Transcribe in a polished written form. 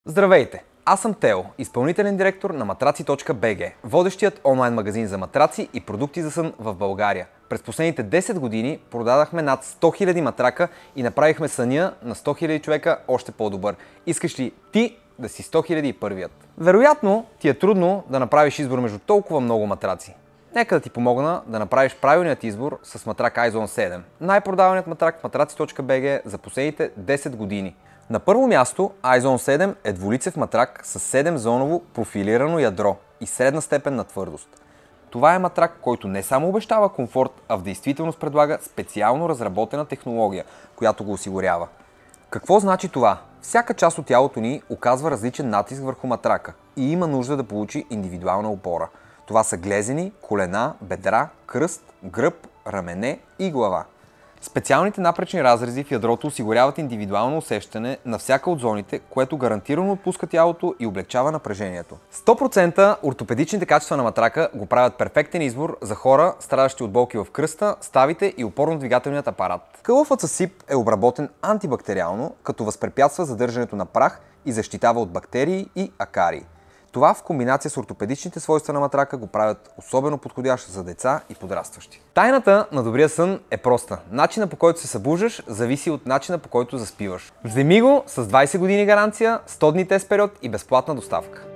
Здравейте! Аз съм Тео, изпълнителен директор на matraci.bg, водещият онлайн магазин за матраци и продукти за сън в България. През последните 10 години продадахме над 100 000 матрака и направихме съня на 100 000 човека още по-добър. Искаш ли ти да си 100 000 и първият? Вероятно ти е трудно да направиш избор между толкова много матраци. Нека да ти помогна да направиш правилният избор с матрак iZone 7, най-продаваният матрак в matraci.bg за последните 10 години. На първо място, iZone 7 е двулицев матрак с 7-зоново профилирано ядро и средна степен на твърдост. Това е матрак, който не само обещава комфорт, а в действителност предлага специално разработена технология, която го осигурява. Какво значи това? Всяка част от тялото ни оказва различен натиск върху матрака и има нужда да получи индивидуална опора. Това са глезени, колена, бедра, кръст, гръб, рамене и глава. Специалните напречни разрези в ядрото осигуряват индивидуално усещане на всяка от зоните, което гарантирано отпуска тялото и облегчава напрежението. 100% ортопедичните качества на матрака го правят перфектен избор за хора, страдащи от болки в кръста, ставите и опорно-двигателният апарат. Кълъфът със СИП е обработен антибактериално, като възпрепятства задържането на прах и защитава от бактерии и акарии. Това в комбинация с ортопедичните свойства на матрака го правят особено подходящ за деца и подрастващи. Тайната на добрия сън е проста. Начинът, по който се събуждаш, зависи от начина, по който заспиваш. Вземи го с 20 години гаранция, 100 дни тест период и безплатна доставка.